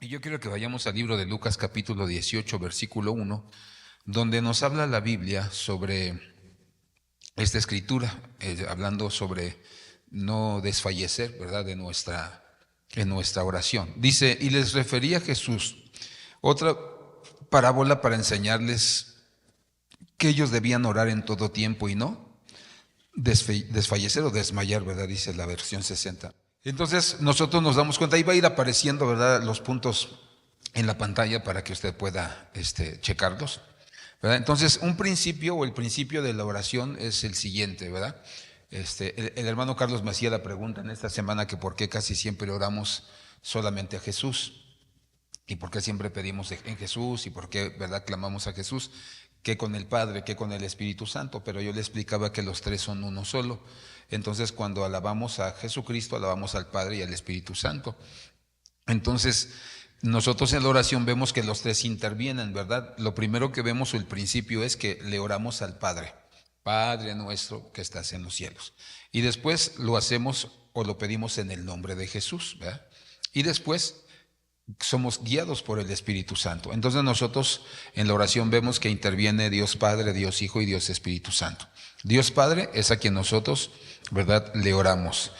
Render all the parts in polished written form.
Y yo quiero que vayamos al libro de Lucas capítulo 18, versículo 1, donde nos habla la Biblia sobre esta escritura, hablando sobre no desfallecer, ¿verdad?, en nuestra oración. Dice, y les refería a Jesús otra parábola para enseñarles que ellos debían orar en todo tiempo y no desfallecer o desmayar, ¿verdad?, dice la versión 60. Entonces nosotros nos damos cuenta, ahí va a ir apareciendo, ¿verdad?, los puntos en la pantalla para que usted pueda checarlos, ¿verdad? Entonces, un principio o el principio de la oración es el siguiente, ¿verdad? El hermano Carlos me hacía la pregunta en esta semana que por qué casi siempre oramos solamente a Jesús y por qué siempre pedimos en Jesús y por qué, ¿verdad?, clamamos a Jesús, que con el Padre, que con el Espíritu Santo, pero yo le explicaba que los tres son uno solo. Entonces, cuando alabamos a Jesucristo, alabamos al Padre y al Espíritu Santo. Entonces, nosotros en la oración vemos que los tres intervienen, ¿verdad? Lo primero que vemos, o el principio, es que le oramos al Padre, Padre nuestro que estás en los cielos. Y después lo hacemos o lo pedimos en el nombre de Jesús, ¿verdad? Y después somos guiados por el Espíritu Santo. Entonces nosotros en la oración vemos que interviene Dios Padre, Dios Hijo y Dios Espíritu Santo. Dios Padre es a quien nosotros, ¿verdad?, le oramos.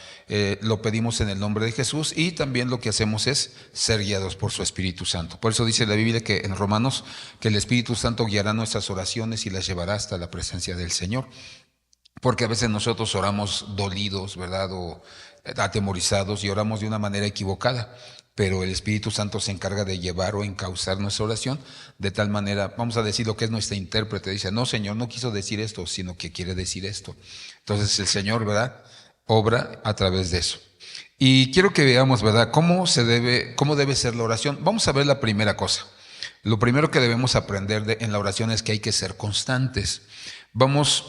Lo pedimos en el nombre de Jesús y también lo que hacemos es ser guiados por su Espíritu Santo. Por eso dice la Biblia que en Romanos que el Espíritu Santo guiará nuestras oraciones y las llevará hasta la presencia del Señor. Porque a veces nosotros oramos dolidos, ¿verdad?, o atemorizados y oramos de una manera equivocada, pero el Espíritu Santo se encarga de llevar o encauzar nuestra oración de tal manera, vamos a decir lo que es nuestra intérprete, dice, no, Señor, no quiso decir esto, sino que quiere decir esto. Entonces el Señor, ¿verdad?, obra a través de eso. Y quiero que veamos, ¿verdad?, cómo debe ser la oración. Vamos a ver la primera cosa. Lo primero que debemos aprender en la oración es que hay que ser constantes. Vamos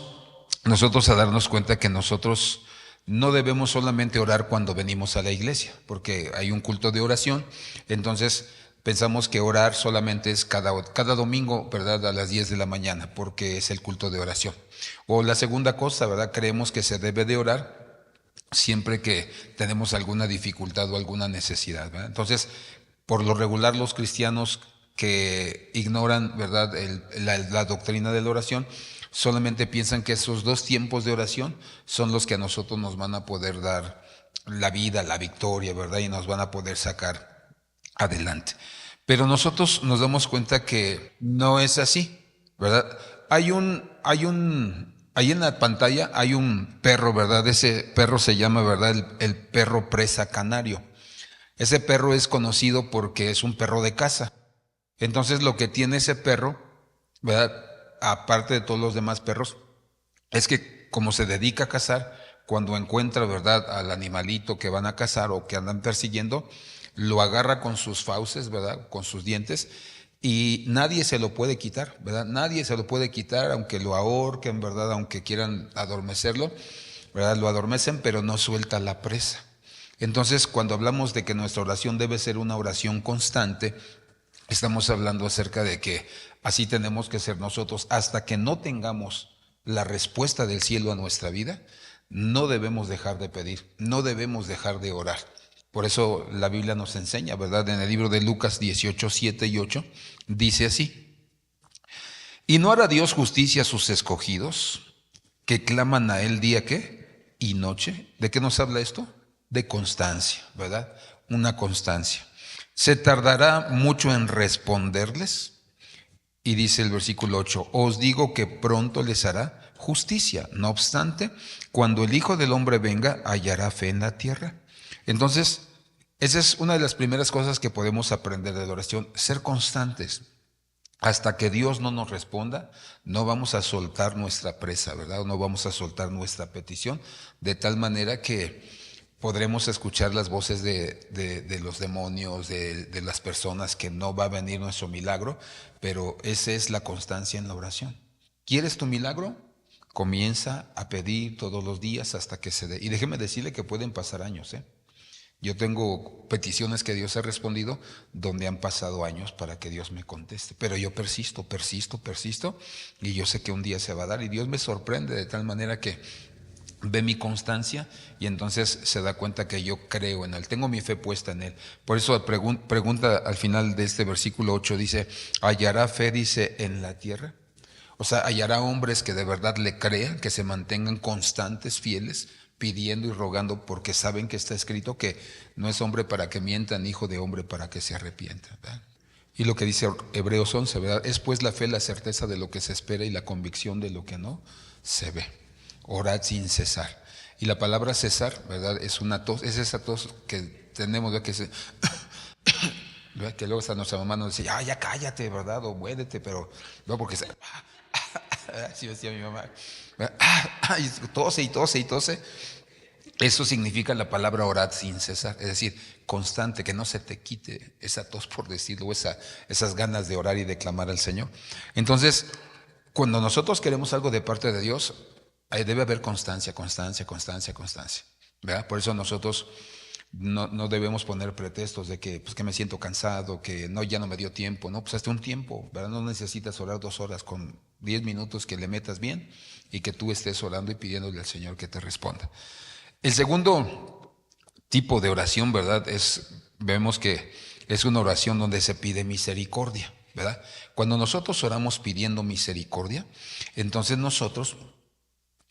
nosotros a darnos cuenta que nosotros no debemos solamente orar cuando venimos a la iglesia, porque hay un culto de oración, entonces pensamos que orar solamente es cada domingo, ¿verdad?, a las 10 de la mañana, porque es el culto de oración. O la segunda cosa, ¿verdad?, creemos que se debe de orar siempre que tenemos alguna dificultad o alguna necesidad, ¿verdad? Entonces, por lo regular los cristianos que ignoran, ¿verdad?, la doctrina de la oración, solamente piensan que esos dos tiempos de oración son los que a nosotros nos van a poder dar la vida, la victoria, ¿verdad?, y nos van a poder sacar adelante. Pero nosotros nos damos cuenta que no es así, ¿verdad? Ahí en la pantalla hay un perro, ¿verdad? Ese perro se llama, ¿verdad?, el perro presa canario. Ese perro es conocido porque es un perro de caza. Entonces lo que tiene ese perro, ¿verdad?, aparte de todos los demás perros, es que como se dedica a cazar, cuando encuentra, ¿verdad?, al animalito que van a cazar o que andan persiguiendo, lo agarra con sus fauces, ¿verdad?, con sus dientes, y nadie se lo puede quitar, ¿verdad? Nadie se lo puede quitar, aunque lo ahorquen, ¿verdad?, aunque quieran adormecerlo, ¿verdad?, lo adormecen, pero no suelta la presa. Entonces, cuando hablamos de que nuestra oración debe ser una oración constante, estamos hablando acerca de que así tenemos que ser nosotros hasta que no tengamos la respuesta del cielo a nuestra vida. No debemos dejar de pedir, no debemos dejar de orar. Por eso la Biblia nos enseña, ¿verdad? En el libro de Lucas 18, 7 y 8, dice así: ¿y no hará Dios justicia a sus escogidos, que claman a Él día qué y noche? ¿De qué nos habla esto? De constancia, ¿verdad? Una constancia. ¿Se tardará mucho en responderles? Y dice el versículo 8, os digo que pronto les hará justicia. No obstante, cuando el Hijo del Hombre venga, hallará fe en la tierra. Entonces, esa es una de las primeras cosas que podemos aprender de la oración, ser constantes. Hasta que Dios no nos responda, no vamos a soltar nuestra presa, ¿verdad? No vamos a soltar nuestra petición, de tal manera que podremos escuchar las voces de los demonios, de las personas, que no va a venir nuestro milagro, pero esa es la constancia en la oración. ¿Quieres tu milagro? Comienza a pedir todos los días hasta que se dé. Y déjeme decirle que pueden pasar años, ¿eh? Yo tengo peticiones que Dios ha respondido donde han pasado años para que Dios me conteste, pero yo persisto y yo sé que un día se va a dar y Dios me sorprende de tal manera que ve mi constancia y entonces se da cuenta que yo creo en Él, tengo mi fe puesta en Él. Por eso pregunta al final de este versículo 8, dice, ¿hallará fe, dice, en la tierra? O sea, hallará hombres que de verdad le crean, que se mantengan constantes, fieles, pidiendo y rogando, porque saben que está escrito que no es hombre para que mienta, ni hijo de hombre para que se arrepienta, ¿verdad? Y lo que dice Hebreos 11, ¿verdad? Es pues la fe la certeza de lo que se espera y la convicción de lo que no se ve. Orad sin cesar. Y la palabra cesar, ¿verdad? Es una tos, es esa tos que tenemos, ¿verdad? Que luego hasta nuestra mamá nos dice, ya cállate, ¿verdad? O muérete, pero no, porque así decía mi mamá, y tose y tose y tose. Eso significa la palabra orad sin cesar, es decir, constante, que no se te quite esa tos, por decirlo, esas ganas de orar y de clamar al Señor. Entonces, cuando nosotros queremos algo de parte de Dios, ahí debe haber constancia, constancia, constancia, constancia, ¿verdad? Por eso nosotros no debemos poner pretextos de que, pues, que me siento cansado, que no, ya no me dio tiempo, no, pues hasta un tiempo, ¿verdad? No necesitas orar 2 horas, con 10 minutos que le metas bien y que tú estés orando y pidiéndole al Señor que te responda. El segundo tipo de oración, ¿verdad? Vemos que es una oración donde se pide misericordia, ¿verdad? Cuando nosotros oramos pidiendo misericordia, entonces nosotros,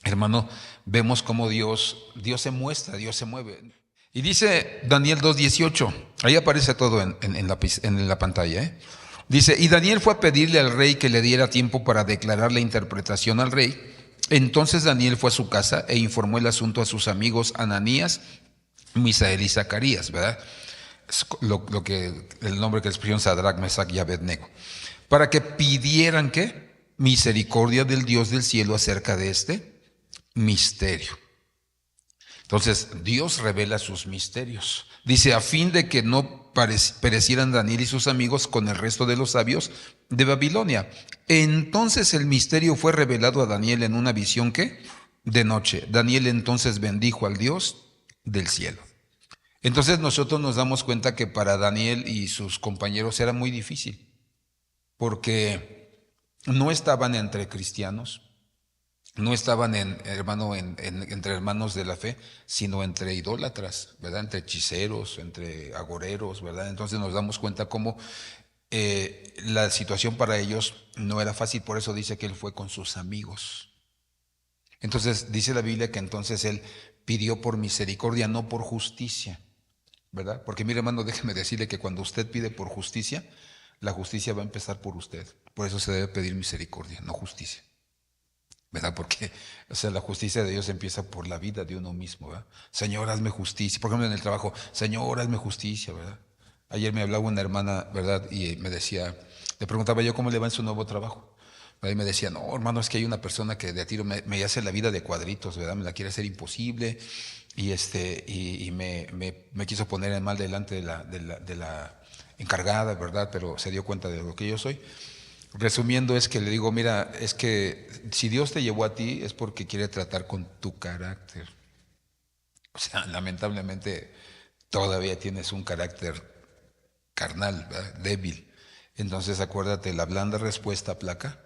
hermano, vemos cómo Dios se muestra, Dios se mueve. Y dice Daniel 2:18, ahí aparece todo en la pantalla, ¿eh? Dice, y Daniel fue a pedirle al rey que le diera tiempo para declarar la interpretación al rey. Entonces Daniel fue a su casa e informó el asunto a sus amigos Ananías, Misael y Zacarías, ¿verdad? Es el nombre que les pusieron Sadrach, Mesach y Abednego, para que pidieran ¿qué? Misericordia del Dios del cielo acerca de este misterio. Entonces Dios revela sus misterios. Dice, a fin de que no perecieran Daniel y sus amigos con el resto de los sabios de Babilonia. Entonces el misterio fue revelado a Daniel en una visión ¿qué? De noche. Daniel entonces bendijo al Dios del cielo. Entonces nosotros nos damos cuenta que para Daniel y sus compañeros era muy difícil, porque no estaban entre cristianos, no estaban entre hermanos de la fe, sino entre idólatras, ¿verdad? Entre hechiceros, entre agoreros, ¿verdad? Entonces nos damos cuenta cómo la situación para ellos no era fácil, por eso dice que él fue con sus amigos. Entonces dice la Biblia que entonces él pidió por misericordia, no por justicia, ¿verdad? Porque mire, hermano, déjeme decirle que cuando usted pide por justicia, la justicia va a empezar por usted. Por eso se debe pedir misericordia, no justicia, ¿verdad? Porque, o sea, la justicia de Dios empieza por la vida de uno mismo, ¿verdad? Señor, hazme justicia. Por ejemplo, en el trabajo, Señor, hazme justicia, ¿verdad? Ayer me hablaba una hermana, ¿verdad? Y me decía, le preguntaba yo cómo le va en su nuevo trabajo. Y me decía, no, hermano, es que hay una persona que de a tiro me hace la vida de cuadritos, ¿verdad? Me la quiere hacer imposible. Y me quiso poner en mal delante de la encargada, ¿verdad? Pero se dio cuenta de lo que yo soy. Resumiendo es que le digo, mira, es que si Dios te llevó a ti es porque quiere tratar con tu carácter. O sea, lamentablemente todavía tienes un carácter carnal, ¿verdad? Débil. Entonces acuérdate, la blanda respuesta aplaca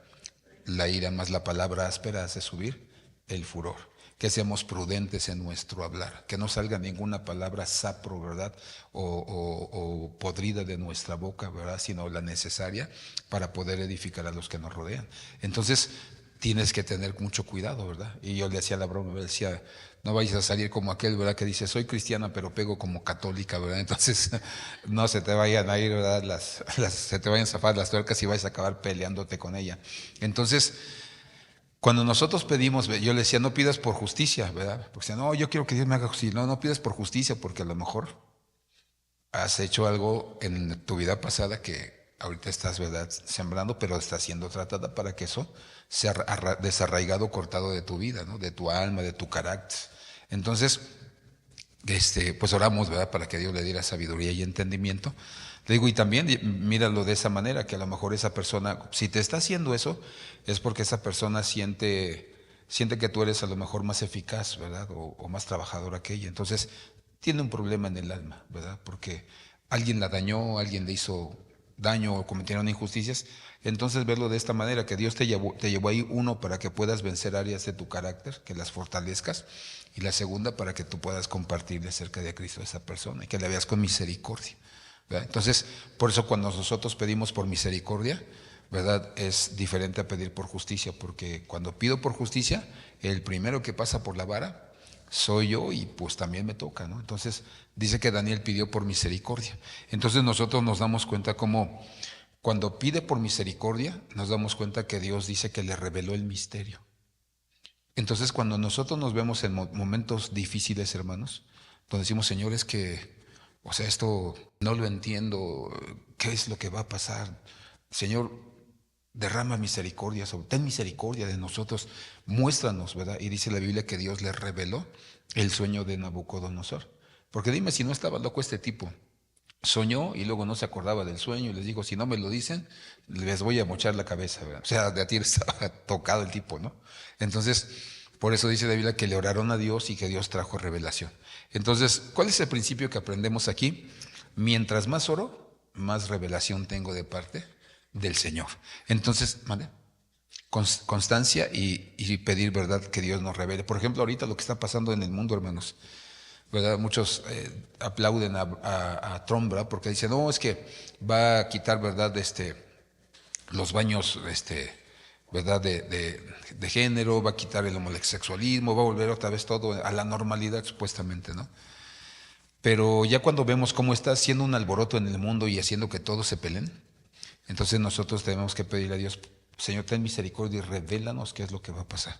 la ira, más la palabra áspera hace subir el furor. Que seamos prudentes en nuestro hablar, que no salga ninguna palabra sapro, ¿verdad? O podrida de nuestra boca, ¿verdad? Sino la necesaria para poder edificar a los que nos rodean. Entonces, tienes que tener mucho cuidado, ¿verdad? Y yo le hacía la broma, me decía, no vayas a salir como aquel, ¿verdad? Que dice, soy cristiana, pero pego como católica, ¿verdad? Entonces, no se te vayan a ir, ¿verdad? Se te vayan a zafar las tuercas y vas a acabar peleándote con ella. Entonces, cuando nosotros pedimos, yo le decía, no pidas por justicia, ¿verdad? Porque decía, no, yo quiero que Dios me haga justicia. No, no pidas por justicia, porque a lo mejor has hecho algo en tu vida pasada que ahorita estás, ¿verdad?, sembrando, pero está siendo tratada para que eso sea desarraigado, cortado de tu vida, ¿no? De tu alma, de tu carácter. Entonces, pues oramos, ¿verdad?, para que Dios le diera sabiduría y entendimiento. Le digo, y también míralo de esa manera, que a lo mejor esa persona, si te está haciendo eso, es porque esa persona siente que tú eres a lo mejor más eficaz, ¿verdad? O más trabajadora que ella. Entonces, tiene un problema en el alma, ¿verdad? Porque alguien la dañó, alguien le hizo daño o cometieron injusticias, entonces verlo de esta manera, que Dios te llevó ahí, uno, para que puedas vencer áreas de tu carácter, que las fortalezcas, y la segunda, para que tú puedas compartirle acerca de Cristo a esa persona y que la veas con misericordia, ¿verdad? Entonces, por eso cuando nosotros pedimos por misericordia, ¿verdad? Es diferente a pedir por justicia, porque cuando pido por justicia, el primero que pasa por la vara soy yo y pues también me toca, ¿no? Entonces dice que Daniel pidió por misericordia. Entonces nosotros nos damos cuenta como cuando pide por misericordia, nos damos cuenta que Dios dice que le reveló el misterio. Entonces cuando nosotros nos vemos en momentos difíciles, hermanos, donde decimos, Señor, es que, o sea, esto no lo entiendo, ¿qué es lo que va a pasar? Señor, derrama misericordia, ten misericordia de nosotros, muéstranos, ¿verdad? Y dice la Biblia que Dios le reveló el sueño de Nabucodonosor. Porque dime si no estaba loco este tipo. Soñó y luego no se acordaba del sueño y les digo, si no me lo dicen, les voy a mochar la cabeza, ¿verdad? O sea, de a tiro estaba tocado el tipo, ¿no? Entonces, por eso dice la Biblia que le oraron a Dios y que Dios trajo revelación. Entonces, ¿cuál es el principio que aprendemos aquí? Mientras más oro, más revelación tengo de parte del Señor. Entonces, ¿vale? Constancia y pedir, ¿verdad? Que Dios nos revele. Por ejemplo, ahorita lo que está pasando en el mundo, hermanos, ¿verdad? Muchos aplauden a Trump, ¿verdad? Porque dicen, no, es que va a quitar, ¿verdad? Los baños, ¿verdad? De género, va a quitar el homosexualismo, va a volver otra vez todo a la normalidad, supuestamente, ¿no? Pero ya cuando vemos cómo está haciendo un alboroto en el mundo y haciendo que todos se peleen, entonces nosotros tenemos que pedirle a Dios, Señor, ten misericordia y revélanos qué es lo que va a pasar.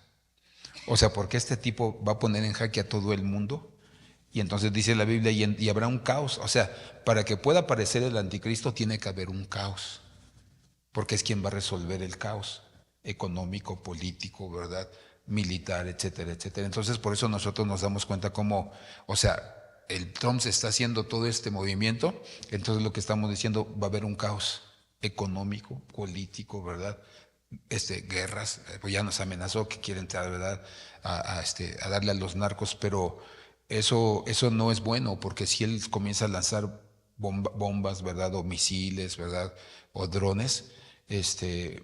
O sea, porque este tipo va a poner en jaque a todo el mundo. Y entonces dice la Biblia, y habrá un caos. O sea, para que pueda aparecer el anticristo tiene que haber un caos. Porque es quien va a resolver el caos económico, político, ¿verdad? Militar, etcétera, etcétera. Entonces, por eso nosotros nos damos cuenta cómo, o sea, el Trump se está haciendo todo este movimiento, entonces lo que estamos diciendo, va a haber un caos económico, político, ¿verdad? Guerras, pues ya nos amenazó que quiere entrar, ¿verdad? A darle a los narcos, pero eso no es bueno, porque si él comienza a lanzar bombas, ¿verdad? O misiles, ¿verdad? O drones,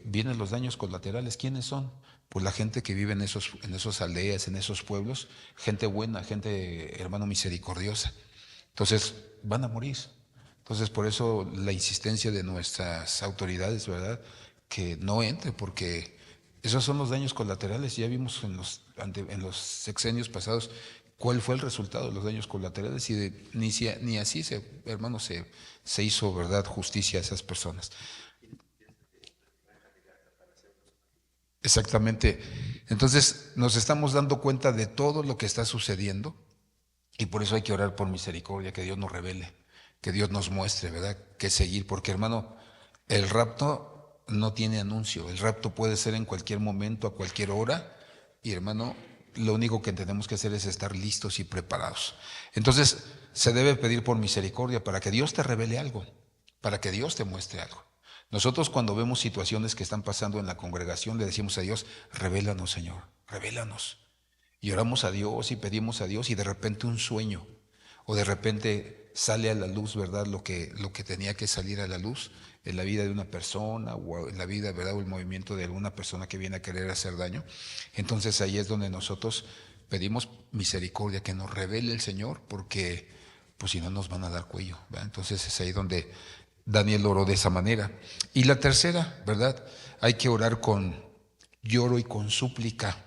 vienen los daños colaterales. ¿Quiénes son? Pues la gente que vive en esos aldeas, en esos pueblos, gente buena, gente, hermano, misericordiosa. Entonces, van a morir. Entonces, por eso la insistencia de nuestras autoridades, ¿verdad? Que no entre, porque esos son los daños colaterales. Ya vimos en los sexenios pasados cuál fue el resultado de los daños colaterales y ni así, hermano, se hizo, ¿verdad?, justicia a esas personas. Exactamente. Entonces, nos estamos dando cuenta de todo lo que está sucediendo y por eso hay que orar por misericordia, que Dios nos revele, que Dios nos muestre, ¿verdad?, qué seguir, porque, hermano, el rapto no tiene anuncio, el rapto puede ser en cualquier momento, a cualquier hora, y, hermano, lo único que tenemos que hacer es estar listos y preparados. Entonces, se debe pedir por misericordia para que Dios te revele algo, para que Dios te muestre algo. Nosotros cuando vemos situaciones que están pasando en la congregación, le decimos a Dios, revélanos, Señor, revélanos. Y oramos a Dios y pedimos a Dios y de repente un sueño, o de repente sale a la luz, ¿verdad? Lo que tenía que salir a la luz en la vida de una persona o en la vida, ¿verdad? O el movimiento de alguna persona que viene a querer hacer daño. Entonces ahí es donde nosotros pedimos misericordia, que nos revele el Señor, porque pues si no nos van a dar cuello, ¿verdad? Entonces es ahí donde Daniel oró de esa manera. Y la tercera, ¿verdad? Hay que orar con lloro y con súplica.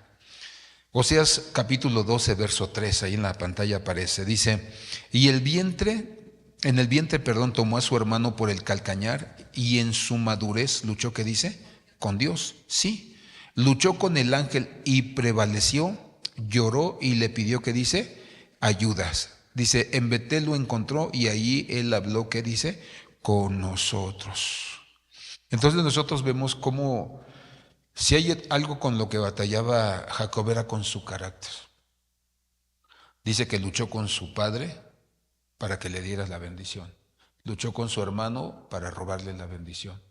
Oseas capítulo 12, verso 3, ahí en la pantalla aparece, dice, y en el vientre, perdón, tomó a su hermano por el calcañar y en su madurez luchó, ¿qué dice? Con Dios, sí. Luchó con el ángel y prevaleció, lloró y le pidió, ¿qué dice? Ayudas. Dice, en Betel lo encontró y allí él habló, ¿qué dice? Con nosotros. Entonces nosotros vemos cómo si hay algo con lo que batallaba Jacob era con su carácter. Dice que luchó con su padre para que le diera la bendición. Luchó con su hermano para robarle la bendición.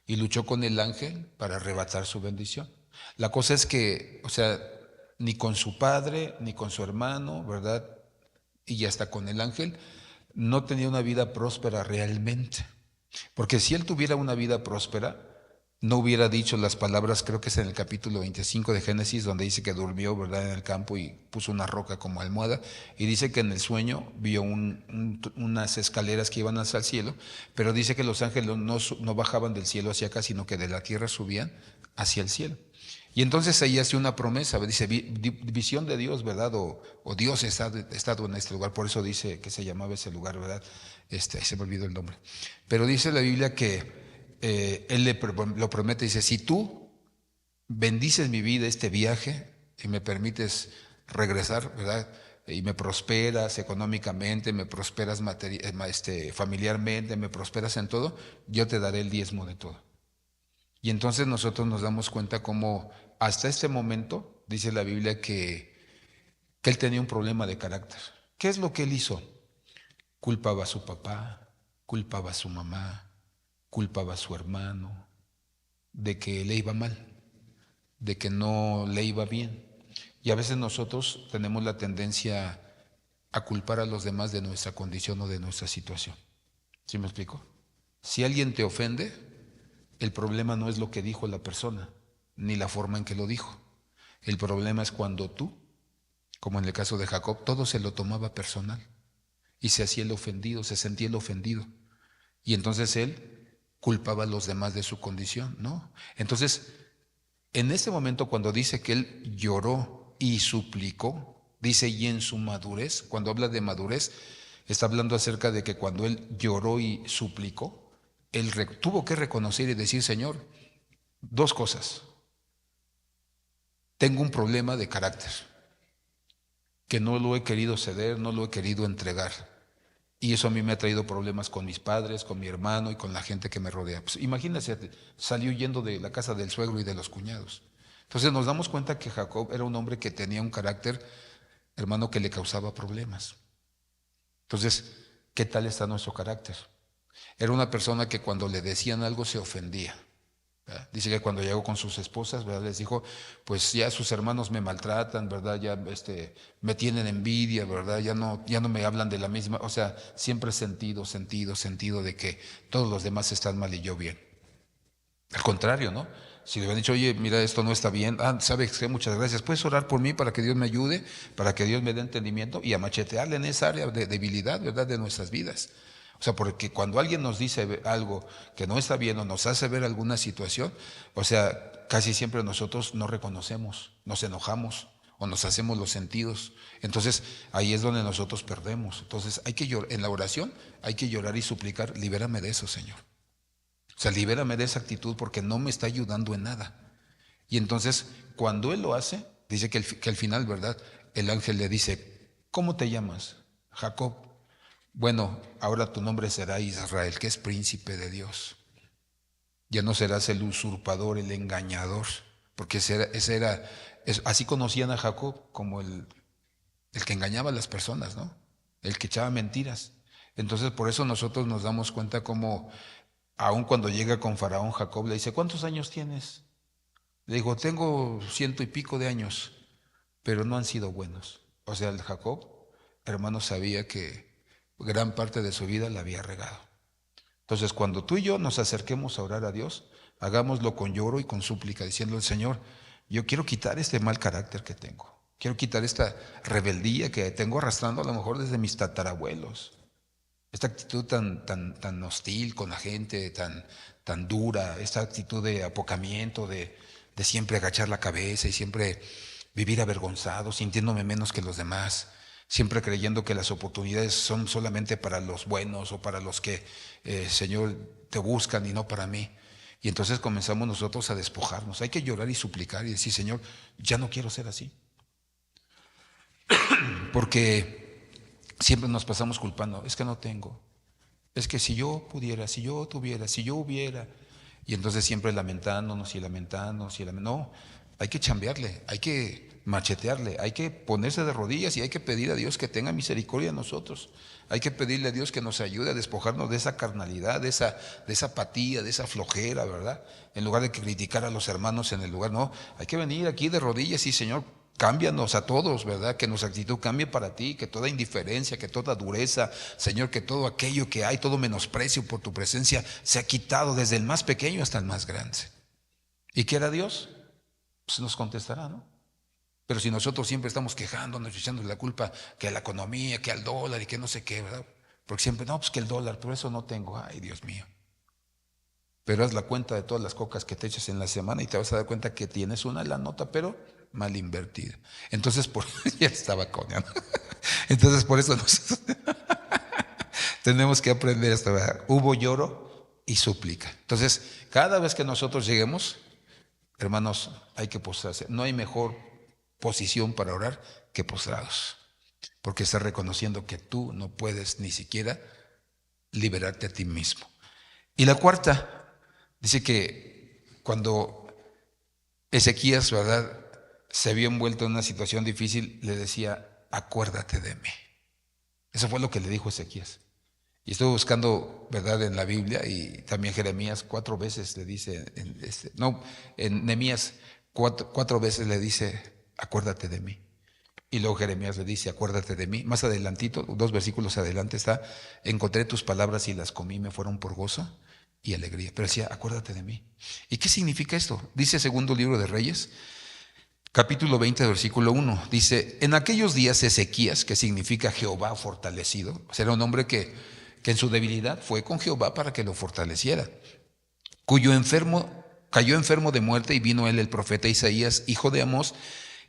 Y luchó con el ángel para arrebatar su bendición. La cosa es que, o sea, ni con su padre, ni con su hermano, ¿verdad? Y hasta con el ángel, no tenía una vida próspera realmente. Porque si él tuviera una vida próspera, no hubiera dicho las palabras, creo que es en el capítulo 25 de Génesis, donde dice que durmió, ¿verdad?, en el campo y puso una roca como almohada, y dice que en el sueño vio unas escaleras que iban hacia el cielo, pero dice que los ángeles no bajaban del cielo hacia acá, sino que de la tierra subían hacia el cielo. Y entonces ahí hace una promesa, dice, visión de Dios, ¿verdad? O Dios ha estado en este lugar, por eso dice que se llamaba ese lugar, ¿verdad? Se me olvidó el nombre. Pero dice la Biblia que él lo promete, dice, si tú bendices mi vida, este viaje, y me permites regresar, ¿verdad?, y me prosperas económicamente, me prosperas familiarmente, me prosperas en todo, yo te daré el diezmo de todo. Y entonces nosotros nos damos cuenta cómo hasta este momento, dice la Biblia, que él tenía un problema de carácter. ¿Qué es lo que él hizo? Culpaba a su papá, culpaba a su mamá, culpaba a su hermano de que le iba mal, de que no le iba bien. Y a veces nosotros tenemos la tendencia a culpar a los demás de nuestra condición o de nuestra situación. ¿Sí me explico? Si alguien te ofende, el problema no es lo que dijo la persona, ni la forma en que lo dijo. El problema es cuando tú, como en el caso de Jacob, todo se lo tomaba personal y se hacía el ofendido, se sentía el ofendido. Y entonces él culpaba a los demás de su condición, ¿no? Entonces, en este momento cuando dice que él lloró y suplicó, dice, y en su madurez, cuando habla de madurez, está hablando acerca de que cuando él lloró y suplicó, él tuvo que reconocer y decir, Señor, dos cosas. Tengo un problema de carácter, que no lo he querido ceder, no lo he querido entregar. Y eso a mí me ha traído problemas con mis padres, con mi hermano y con la gente que me rodea. Pues imagínense, salió huyendo de la casa del suegro y de los cuñados. Entonces nos damos cuenta que Jacob era un hombre que tenía un carácter, hermano, que le causaba problemas. Entonces, ¿qué tal está nuestro carácter? Era una persona que cuando le decían algo se ofendía, ¿verdad? Dice que cuando llegó con sus esposas, ¿verdad?, les dijo, pues ya sus hermanos me maltratan, ¿verdad?, ya me tienen envidia, ¿verdad?, ya no me hablan de la misma, o sea, siempre sentido de que todos los demás están mal y yo bien. Al contrario, ¿no? Si le hubieran dicho, oye, mira, esto no está bien, ¿sabes qué? Muchas gracias, ¿puedes orar por mí para que Dios me ayude, para que Dios me dé entendimiento? Y a machetearle en esa área de debilidad, ¿verdad?, de nuestras vidas. O sea, porque cuando alguien nos dice algo que no está bien o nos hace ver alguna situación, o sea, casi siempre nosotros no reconocemos, nos enojamos o nos hacemos los sentidos. Entonces, ahí es donde nosotros perdemos. Entonces, en la oración hay que llorar y suplicar, libérame de eso, Señor. O sea, libérame de esa actitud porque no me está ayudando en nada. Y entonces, cuando él lo hace, dice que al final, ¿verdad?, el ángel le dice, ¿cómo te llamas? Jacob. Bueno, ahora tu nombre será Israel, que es príncipe de Dios. Ya no serás el usurpador, el engañador, porque así conocían a Jacob como el que engañaba a las personas, ¿no? El que echaba mentiras. Entonces, por eso nosotros nos damos cuenta como, aun cuando llega con Faraón, Jacob le dice, ¿cuántos años tienes? Le dijo, tengo 100 y pico de años, pero no han sido buenos. O sea, el Jacob, hermano, sabía que gran parte de su vida la había regado. Entonces, cuando tú y yo nos acerquemos a orar a Dios, hagámoslo con lloro y con súplica, diciendo al Señor, yo quiero quitar este mal carácter que tengo, quiero quitar esta rebeldía que tengo arrastrando a lo mejor desde mis tatarabuelos, esta actitud tan hostil con la gente, tan dura, esta actitud de apocamiento, de siempre agachar la cabeza y siempre vivir avergonzado, sintiéndome menos que los demás, siempre creyendo que las oportunidades son solamente para los buenos o para los que, Señor, te buscan y no para mí. Y entonces comenzamos nosotros a despojarnos. Hay que llorar y suplicar y decir, Señor, ya no quiero ser así. Porque siempre nos pasamos culpando, es que no tengo, es que si yo pudiera, si yo tuviera, si yo hubiera. Y entonces siempre lamentándonos. No, hay que chambearle, hay que machetearle, hay que ponerse de rodillas y hay que pedir a Dios que tenga misericordia de nosotros. Hay que pedirle a Dios que nos ayude a despojarnos de esa carnalidad, de esa apatía, de esa flojera, ¿verdad? En lugar de criticar a los hermanos en el lugar, no, hay que venir aquí de rodillas y Señor, cámbianos a todos, ¿verdad? Que nuestra actitud cambie para ti, que toda indiferencia, que toda dureza, Señor, que todo aquello que hay, todo menosprecio por tu presencia, sea quitado desde el más pequeño hasta el más grande. ¿Y qué hará Dios? Pues nos contestará, ¿no? Pero si nosotros siempre estamos quejándonos, echando la culpa que a la economía, que al dólar y que no sé qué, ¿verdad? Porque siempre, no, pues que el dólar, por eso no tengo, ay Dios mío. Pero haz la cuenta de todas las cocas que te echas en la semana y te vas a dar cuenta que tienes una la nota, pero mal invertida. Entonces, ya estaba coñando. Entonces, por eso nosotros tenemos que aprender esto, ¿verdad? Hubo lloro y súplica. Entonces, cada vez que nosotros lleguemos, hermanos, hay que postrarse. No hay mejor posición para orar que postrados, porque estás reconociendo que tú no puedes ni siquiera liberarte a ti mismo. Y la cuarta, dice que cuando Ezequías, ¿verdad?, se vio envuelto en una situación difícil, le decía, acuérdate de mí. Eso fue lo que le dijo Ezequías. Y estuve buscando, ¿verdad?, en la Biblia, y también Jeremías 4 veces le dice, en Nehemías 4 veces le dice, acuérdate de mí. Y luego Jeremías le dice, acuérdate de mí. Más adelantito, 2 versículos adelante está, encontré tus palabras y las comí, me fueron por gozo y alegría. Pero decía, acuérdate de mí. ¿Y qué significa esto? Dice segundo libro de Reyes, capítulo 20, versículo 1. Dice, en aquellos días Ezequías, que significa Jehová fortalecido, o sea, era un hombre que en su debilidad fue con Jehová para que lo fortaleciera, cayó enfermo de muerte, y vino él el profeta Isaías, hijo de Amós,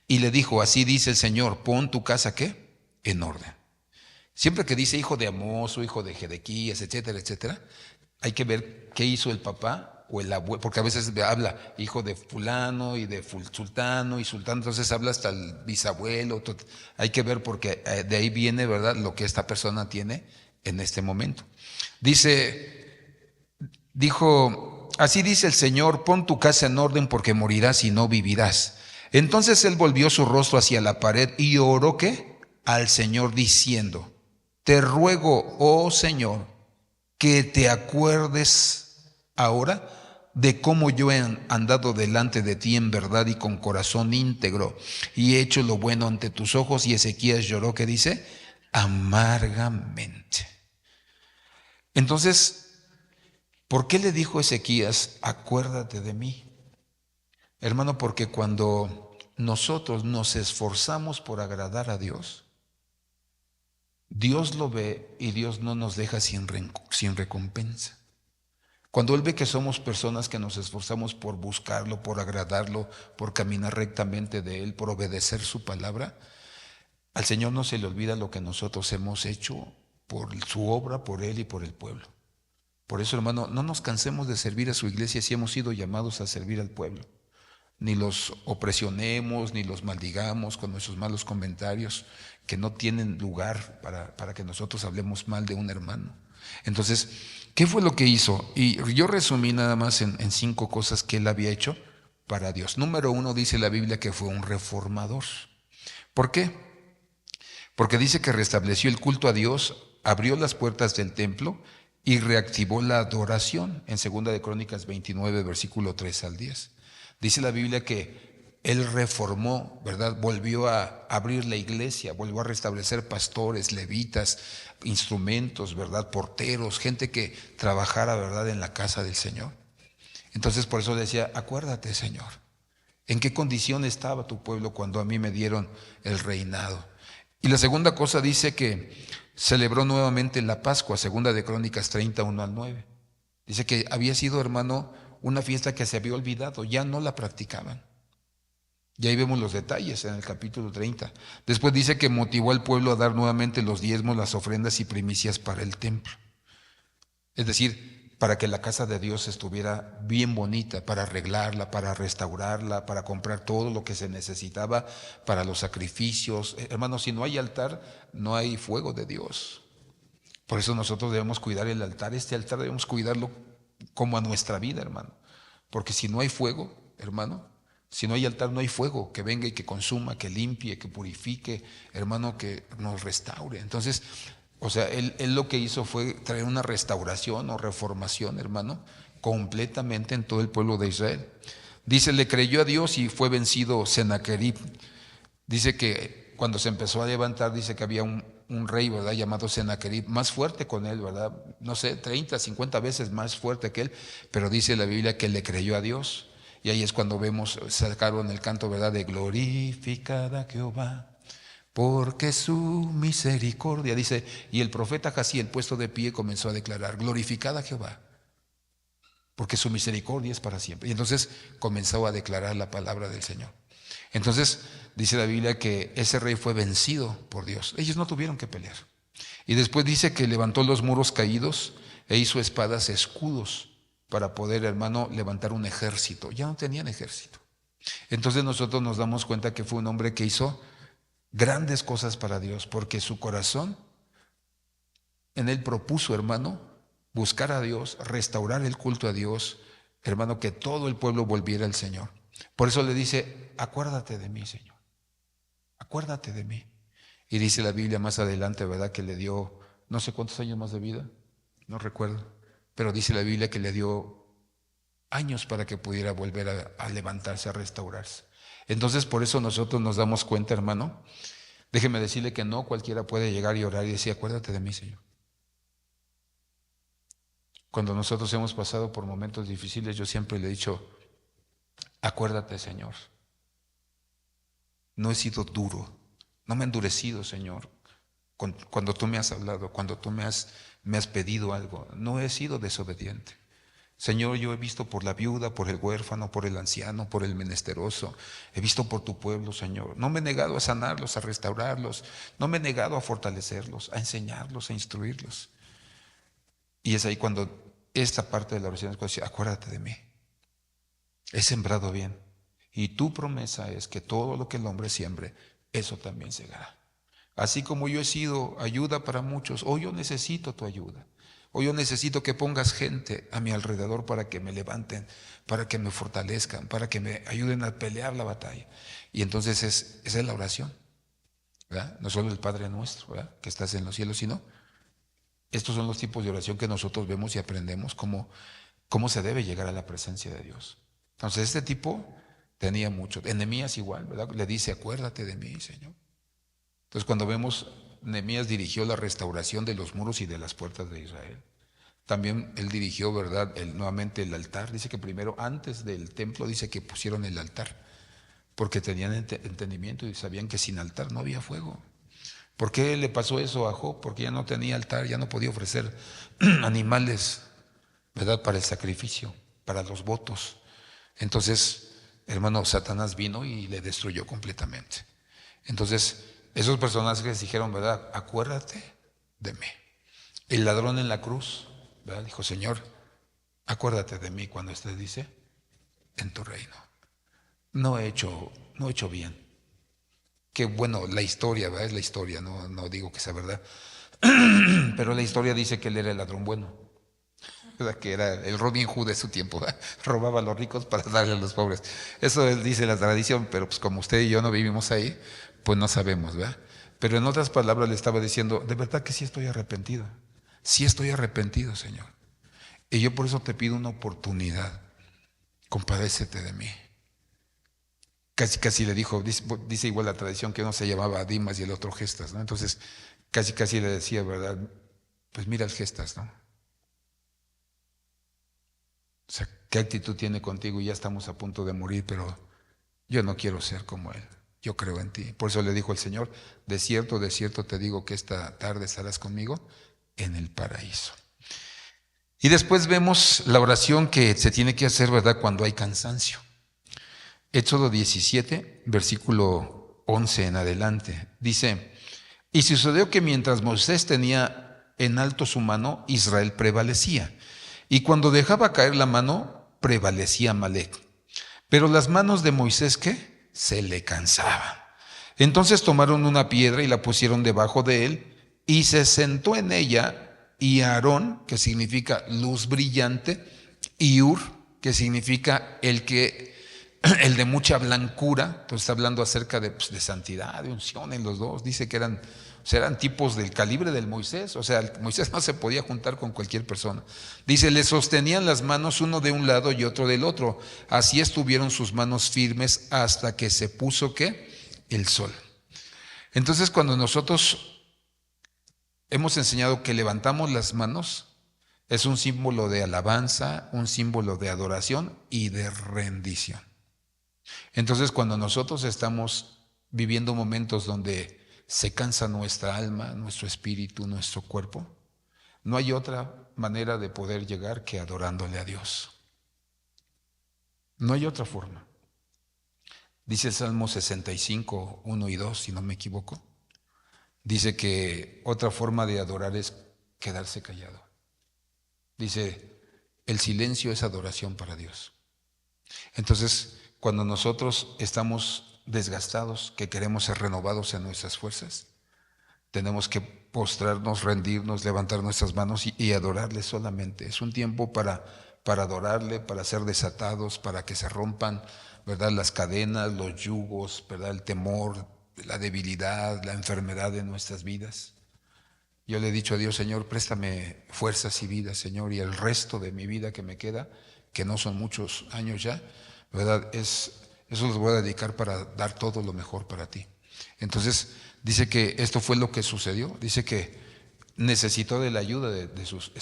y le dijo, así dice el Señor, pon tu casa, ¿qué?, en orden. Siempre que dice hijo de Amós o hijo de Jedequías, etcétera, etcétera, hay que ver qué hizo el papá o el abuelo, porque a veces habla hijo de fulano y de sultano y sultano, entonces habla hasta el bisabuelo. Hay que ver porque de ahí viene, ¿verdad?, lo que esta persona tiene en este momento. Dijo, así dice el Señor, pon tu casa en orden porque morirás y no vivirás. Entonces él volvió su rostro hacia la pared y oró, ¿qué?, al Señor diciendo, te ruego, oh Señor, que te acuerdes ahora de cómo yo he andado delante de ti en verdad y con corazón íntegro, y he hecho lo bueno ante tus ojos. Y Ezequías lloró, ¿qué dice?, amargamente. Entonces, ¿por qué le dijo Ezequías, acuérdate de mí? Hermano, porque cuando nosotros nos esforzamos por agradar a Dios, Dios lo ve y Dios no nos deja sin recompensa. Cuando Él ve que somos personas que nos esforzamos por buscarlo, por agradarlo, por caminar rectamente de Él, por obedecer su palabra, al Señor no se le olvida lo que nosotros hemos hecho por su obra, por Él y por el pueblo. Por eso, hermano, no nos cansemos de servir a su iglesia si hemos sido llamados a servir al pueblo. Ni los opresionemos, ni los maldigamos con nuestros malos comentarios que no tienen lugar para que nosotros hablemos mal de un hermano. Entonces, ¿qué fue lo que hizo? Y yo resumí nada más en 5 cosas que él había hecho para Dios. Número 1, dice la Biblia que fue un reformador. ¿Por qué? Porque dice que restableció el culto a Dios, abrió las puertas del templo y reactivó la adoración. En 2 de Crónicas 29, versículo 3 al 10. Dice la Biblia que él reformó, ¿verdad? Volvió a abrir la iglesia, volvió a restablecer pastores, levitas, instrumentos, ¿verdad?, porteros, gente que trabajara, ¿verdad?, en la casa del Señor. Entonces por eso decía, acuérdate, Señor, ¿en qué condición estaba tu pueblo cuando a mí me dieron el reinado? Y la segunda cosa dice que celebró nuevamente la Pascua, 2 de Crónicas 31 al 9. Dice que había sido, hermano, una fiesta que se había olvidado, ya no la practicaban. Y ahí vemos los detalles en el capítulo 30. Después dice que motivó al pueblo a dar nuevamente los diezmos, las ofrendas y primicias para el templo. Es decir, para que la casa de Dios estuviera bien bonita, para arreglarla, para restaurarla, para comprar todo lo que se necesitaba para los sacrificios. Hermanos, si no hay altar, no hay fuego de Dios. Por eso nosotros debemos cuidar el altar. Este altar debemos cuidarlo como a nuestra vida, hermano. Porque si no hay fuego, hermano, si no hay altar, no hay fuego que venga y que consuma, que limpie, que purifique, hermano, que nos restaure. Entonces, o sea, él lo que hizo fue traer una restauración o reformación, hermano, completamente en todo el pueblo de Israel. Dice, le creyó a Dios y fue vencido Sennacherib, Dice que cuando se empezó a levantar, dice que había un rey, ¿verdad?, llamado Sennacherib, más fuerte con él, ¿verdad? No sé, 30, 50 veces más fuerte que él, pero dice la Biblia que le creyó a Dios. Y ahí es cuando vemos, sacaron el canto, ¿verdad?, de glorificada a Jehová, porque su misericordia, dice, y el profeta Jaciel, puesto de pie, comenzó a declarar, glorificada a Jehová, porque su misericordia es para siempre. Y entonces comenzó a declarar la palabra del Señor. Entonces dice la Biblia que ese rey fue vencido por Dios. Ellos no tuvieron que pelear. Y después dice que levantó los muros caídos e hizo espadas, escudos, para poder, hermano, levantar un ejército. Ya no tenían ejército. Entonces nosotros nos damos cuenta que fue un hombre que hizo grandes cosas para Dios, porque su corazón en él propuso, hermano, buscar a Dios, restaurar el culto a Dios, hermano, que todo el pueblo volviera al Señor. Por eso le dice, acuérdate de mí, Señor, acuérdate de mí. Y dice la Biblia más adelante, ¿verdad?, que le dio no sé cuántos años más de vida, no recuerdo, pero dice la Biblia que le dio años para que pudiera volver a levantarse, a restaurarse. Entonces por eso nosotros nos damos cuenta, hermano, déjeme decirle que no cualquiera puede llegar y orar y decir, acuérdate de mí, Señor. Cuando nosotros hemos pasado por momentos difíciles, yo siempre le he dicho, acuérdate, Señor. No he sido duro, no me he endurecido, Señor. Cuando tú me has hablado, cuando tú me has pedido algo, no he sido desobediente. Señor, yo he visto por la viuda, por el huérfano, por el anciano, por el menesteroso. He visto por tu pueblo, Señor. No me he negado a sanarlos, a restaurarlos. No me he negado a fortalecerlos, a enseñarlos, a instruirlos. Y es ahí cuando esta parte de la oración es cuando dice, acuérdate de mí. He sembrado bien. Y tu promesa es que todo lo que el hombre siembre, eso también segará. Así como yo he sido ayuda para muchos, hoy yo necesito tu ayuda. Hoy yo necesito que pongas gente a mi alrededor para que me levanten, para que me fortalezcan, para que me ayuden a pelear la batalla. Y entonces esa es la oración, ¿verdad? No solo el Padre nuestro, ¿verdad?, que estás en los cielos, sino estos son los tipos de oración que nosotros vemos y aprendemos cómo se debe llegar a la presencia de Dios. Entonces este tipo tenía mucho. Nehemías igual, ¿verdad? Le dice, acuérdate de mí, Señor. Entonces cuando vemos, Nehemías dirigió la restauración de los muros y de las puertas de Israel. También él dirigió, ¿verdad?, nuevamente el altar. Dice que primero, antes del templo, dice que pusieron el altar, porque tenían entendimiento y sabían que sin altar no había fuego. ¿Por qué le pasó eso a Job? Porque ya no tenía altar, ya no podía ofrecer animales, ¿verdad?, para el sacrificio, para los votos. Entonces, hermano, Satanás vino y le destruyó completamente. Entonces, esos personajes dijeron, ¿verdad?, acuérdate de mí. El ladrón en la cruz, ¿verdad?, dijo, Señor, acuérdate de mí cuando estés, dice, en tu reino. No he hecho bien. Que bueno, la historia, ¿verdad?, es la historia, no digo que sea verdad, pero la historia dice que él era el ladrón bueno, ¿verdad?, que era el Robin Hood de su tiempo, ¿verdad?, robaba a los ricos para darle a los pobres. Eso dice la tradición, pero pues como usted y yo no vivimos ahí, pues no sabemos, ¿verdad? Pero en otras palabras le estaba diciendo, de verdad que sí estoy arrepentido, Señor. Y yo por eso te pido una oportunidad, compadécete de mí. Casi le dijo, dice igual la tradición que uno se llamaba Dimas y el otro Gestas, ¿no? Entonces casi le decía, ¿verdad?, pues mira el Gestas, ¿no? O sea, ¿qué actitud tiene contigo? Ya estamos a punto de morir, pero yo no quiero ser como él. Yo creo en ti. Por eso le dijo el Señor, de cierto te digo que esta tarde estarás conmigo en el paraíso. Y después vemos la oración que se tiene que hacer, ¿verdad?, cuando hay cansancio. Éxodo 17, versículo 11 en adelante, dice, y sucedió que mientras Moisés tenía en alto su mano, Israel prevalecía, y cuando dejaba caer la mano, prevalecía Amalec. Pero las manos de Moisés, ¿qué?, se le cansaban. Entonces tomaron una piedra y la pusieron debajo de él, y se sentó en ella, y Aarón, que significa luz brillante, y Ur, que significa el de mucha blancura. Entonces está hablando acerca de santidad, de unción en los dos. Dice que eran tipos del calibre del Moisés. O sea, Moisés no se podía juntar con cualquier persona. Dice, le sostenían las manos uno de un lado y otro del otro. Así estuvieron sus manos firmes hasta que se puso, ¿qué?, el sol. Entonces, cuando nosotros hemos enseñado que levantamos las manos, es un símbolo de alabanza, un símbolo de adoración y de rendición. Entonces, cuando nosotros estamos viviendo momentos donde se cansa nuestra alma, nuestro espíritu, nuestro cuerpo, no hay otra manera de poder llegar que adorándole a Dios. No hay otra forma. Dice el Salmo 65, 1 y 2, si no me equivoco. Dice que otra forma de adorar es quedarse callado. Dice, el silencio es adoración para Dios. Entonces, cuando nosotros estamos desgastados, que queremos ser renovados en nuestras fuerzas, tenemos que postrarnos, rendirnos, levantar nuestras manos y adorarle solamente. Es un tiempo para adorarle, para ser desatados, para que se rompan, ¿verdad?, las cadenas, los yugos, ¿verdad?, el temor, la debilidad, la enfermedad de nuestras vidas. Yo le he dicho a Dios, Señor, préstame fuerzas y vida, Señor, y el resto de mi vida que me queda, que no son muchos años ya, ¿verdad?, eso los voy a dedicar para dar todo lo mejor para ti. Entonces, dice que esto fue lo que sucedió. Dice que necesitó de la ayuda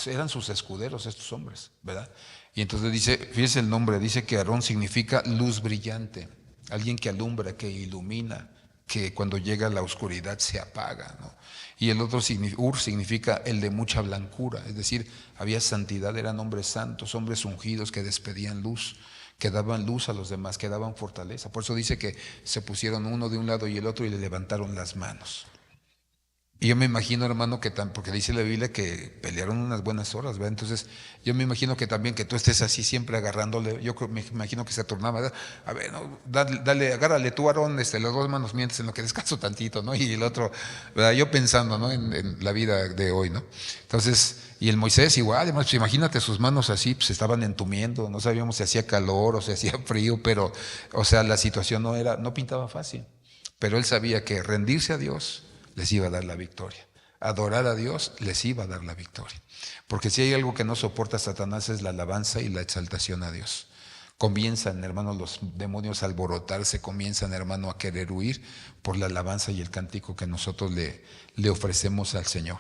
eran sus escuderos estos hombres, ¿verdad? Y entonces dice, fíjese el nombre, dice que Aarón significa luz brillante, alguien que alumbra, que ilumina, que cuando llega la oscuridad se apaga, ¿no? Y el otro Ur significa el de mucha blancura, es decir, había santidad, eran hombres santos, hombres ungidos que despedían luz, que daban luz a los demás, que daban fortaleza. Por eso dice que se pusieron uno de un lado y el otro y le levantaron las manos. Y yo me imagino, hermano, porque dice la Biblia que pelearon unas buenas horas, ¿verdad? Entonces, yo me imagino que también que tú estés así siempre agarrándole, me imagino que se turnaba, ¿verdad? A ver, no, dale, agárrale tú, Aarón, las dos manos mientras en lo que descanso tantito, ¿no? Y el otro, ¿verdad? Yo pensando, ¿no?, en la vida de hoy, ¿no? Entonces, y el Moisés igual, además, pues imagínate sus manos así, pues estaban entumiendo, no sabíamos si hacía calor o si hacía frío, pero, o sea, la situación no pintaba fácil. Pero él sabía que rendirse a Dios les iba a dar la victoria. Adorar a Dios les iba a dar la victoria. Porque si hay algo que no soporta Satanás es la alabanza y la exaltación a Dios. Comienzan, hermanos, los demonios a alborotarse, comienzan, hermano, a querer huir por la alabanza y el cántico que nosotros le ofrecemos al Señor.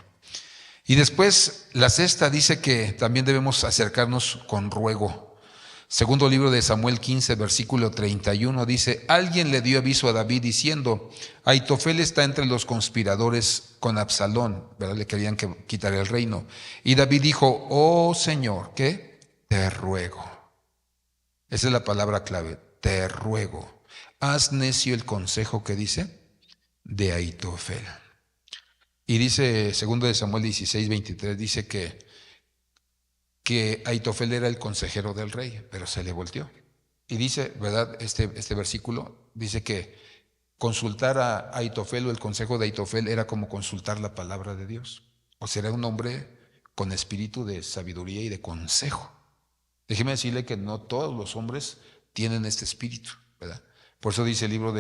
Y después, la sexta dice que también debemos acercarnos con ruego. Segundo libro de Samuel 15, versículo 31, dice, alguien le dio aviso a David diciendo, Aitofel está entre los conspiradores con Absalón, ¿verdad? Le querían quitar el reino. Y David dijo, oh Señor, ¿qué? Te ruego. Esa es la palabra clave, te ruego. Haz necio el consejo que dice de Aitofel. Y dice, segundo de Samuel 16, 23, dice que Aitofel era el consejero del rey, pero se le volteó. Y dice, ¿verdad? Este versículo dice que consultar a Aitofel o el consejo de Aitofel era como consultar la palabra de Dios. O sea, era un hombre con espíritu de sabiduría y de consejo. Déjeme decirle que no todos los hombres tienen este espíritu, ¿verdad? Por eso dice el libro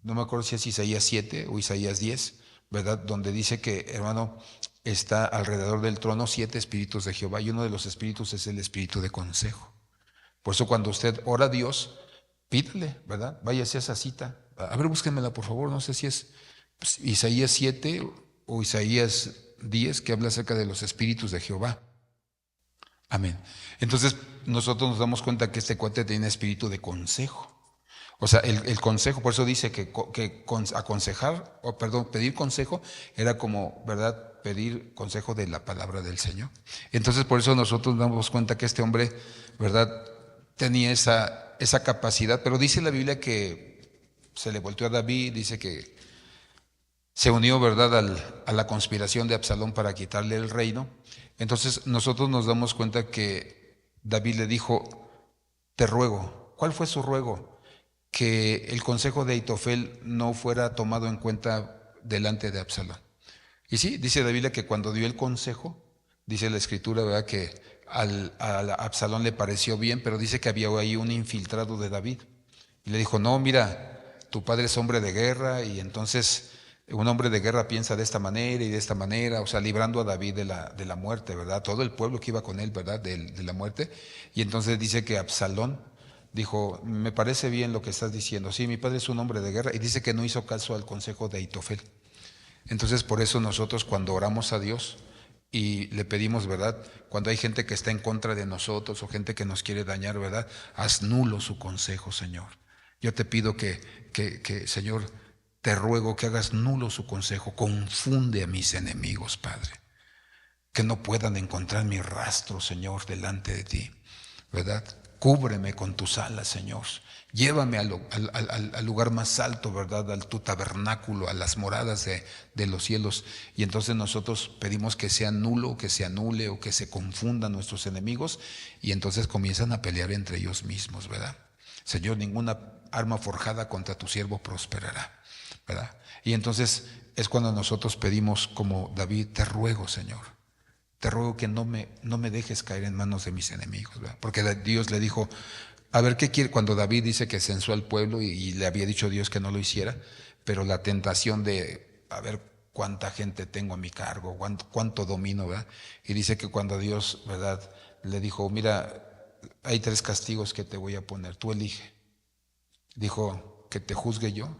no me acuerdo si es Isaías 7 o Isaías 10, ¿verdad? Donde dice que, hermano, está alrededor del trono 7 espíritus de Jehová y uno de los espíritus es el espíritu de consejo. Por eso cuando usted ora a Dios, pídale, ¿verdad? Váyase a esa cita. A ver, búsquenmela, por favor. No sé si es Isaías 7 o Isaías 10 que habla acerca de los espíritus de Jehová. Amén. Entonces nosotros nos damos cuenta que este cuate tiene espíritu de consejo. O sea, el consejo, por eso dice que aconsejar, pedir consejo era como, ¿verdad?, pedir consejo de la palabra del Señor. Entonces, por eso nosotros nos damos cuenta que este hombre, ¿verdad?, tenía esa capacidad. Pero dice la Biblia que se le volteó a David, dice que se unió, ¿verdad?, a la conspiración de Absalón para quitarle el reino. Entonces, nosotros nos damos cuenta que David le dijo, te ruego. ¿Cuál fue su ruego? Que el consejo de Aitofel no fuera tomado en cuenta delante de Absalón. Y sí, dice la Biblia que cuando dio el consejo, dice la Escritura, ¿verdad?, que a Absalón le pareció bien, pero dice que había ahí un infiltrado de David. Y le dijo, no, mira, tu padre es hombre de guerra y entonces un hombre de guerra piensa de esta manera y de esta manera, o sea, librando a David de la muerte, ¿verdad? Todo el pueblo que iba con él, ¿verdad?, de la muerte. Y entonces dice que Absalón dijo, me parece bien lo que estás diciendo. Sí, mi padre es un hombre de guerra, y dice que no hizo caso al consejo de Ahitofel. Entonces, por eso nosotros cuando oramos a Dios y le pedimos, ¿verdad? Cuando hay gente que está en contra de nosotros o gente que nos quiere dañar, ¿verdad? Haz nulo su consejo, Señor. Yo te pido que, Señor, te ruego que hagas nulo su consejo. Confunde a mis enemigos, Padre. Que no puedan encontrar mi rastro, Señor, delante de ti, ¿verdad? Cúbreme con tus alas, Señor. Llévame al lugar más alto, ¿verdad? A tu tabernáculo, a las moradas de los cielos. Y entonces nosotros pedimos que sea nulo, que se anule o que se confundan nuestros enemigos. Y entonces comienzan a pelear entre ellos mismos, ¿verdad? Señor, ninguna arma forjada contra tu siervo prosperará, ¿verdad? Y entonces es cuando nosotros pedimos como David, te ruego, Señor. Te ruego que no me dejes caer en manos de mis enemigos, ¿verdad? Porque Dios le dijo, a ver, ¿qué quiere? Cuando David dice que censó al pueblo y le había dicho a Dios que no lo hiciera, pero la tentación de, a ver cuánta gente tengo a mi cargo, cuánto domino, ¿verdad? Y dice que cuando Dios, ¿verdad?, le dijo, mira, hay 3 castigos que te voy a poner, tú elige. Dijo, que te juzgue yo,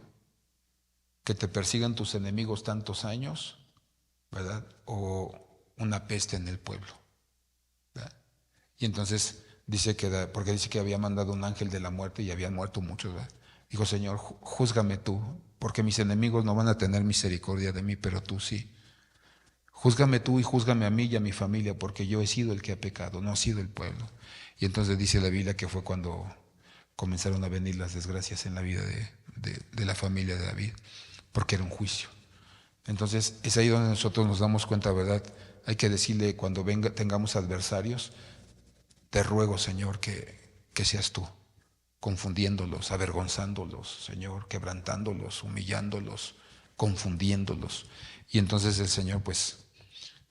que te persigan tus enemigos tantos años, ¿verdad? O una peste en el pueblo, ¿verdad? Y entonces dice que, porque dice que había mandado un ángel de la muerte y habían muerto muchos, ¿verdad? Dijo, Señor, júzgame tú, porque mis enemigos no van a tener misericordia de mí, pero tú sí. Júzgame tú y júzgame a mí y a mi familia, porque yo he sido el que ha pecado, no ha sido el pueblo. Y entonces dice la Biblia que fue cuando comenzaron a venir las desgracias en la vida de la familia de David, porque era un juicio. Entonces es ahí donde nosotros nos damos cuenta, ¿verdad? Hay que decirle cuando tengamos adversarios, te ruego, Señor, que seas tú, confundiéndolos, avergonzándolos, Señor, quebrantándolos, humillándolos, confundiéndolos. Y entonces el Señor, pues,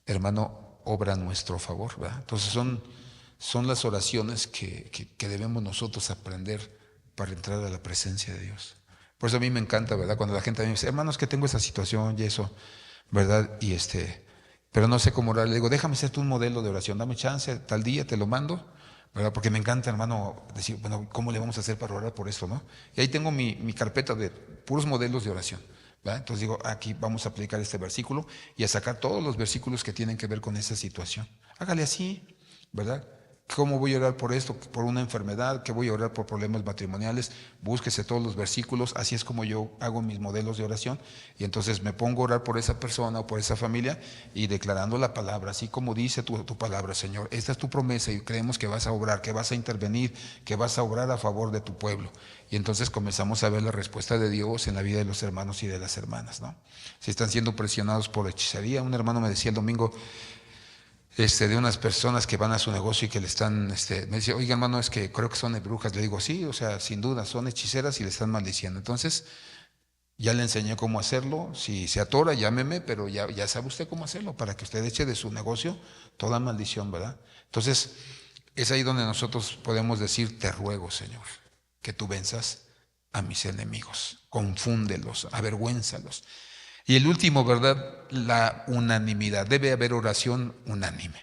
hermano, obra a nuestro favor, ¿verdad? Entonces son las oraciones que debemos nosotros aprender para entrar a la presencia de Dios. Por eso a mí me encanta, ¿verdad? Cuando la gente a mí me dice, hermanos, que tengo esa situación y eso, ¿verdad? Y pero no sé cómo orar. Le digo, déjame hacerte un modelo de oración, dame chance, tal día te lo mando, ¿verdad? Porque me encanta, hermano, decir, bueno, ¿cómo le vamos a hacer para orar por esto, no? Y ahí tengo mi carpeta de puros modelos de oración, ¿verdad? Entonces digo, aquí vamos a aplicar este versículo y a sacar todos los versículos que tienen que ver con esa situación. Hágale así, ¿verdad? ¿Cómo voy a orar por esto? Por una enfermedad, ¿qué voy a orar por problemas matrimoniales? Búsquese todos los versículos, así es como yo hago mis modelos de oración y entonces me pongo a orar por esa persona o por esa familia y declarando la palabra, así como dice tu palabra, Señor, esta es tu promesa y creemos que vas a obrar, que vas a intervenir, que vas a obrar a favor de tu pueblo. Y entonces comenzamos a ver la respuesta de Dios en la vida de los hermanos y de las hermanas, ¿no? Si están siendo presionados por hechicería, un hermano me decía el domingo, de unas personas que van a su negocio y que le están, me dice, oiga hermano, es que creo que son brujas. Le digo, sí, o sea, sin duda, son hechiceras y le están maldiciendo. Entonces, ya le enseñé cómo hacerlo. Si se atora, llámeme, pero ya sabe usted cómo hacerlo para que usted eche de su negocio toda maldición, ¿verdad? Entonces, es ahí donde nosotros podemos decir, te ruego, Señor, que tú venzas a mis enemigos, confúndelos, avergüénzalos. Y el último, ¿verdad? La unanimidad. Debe haber oración unánime.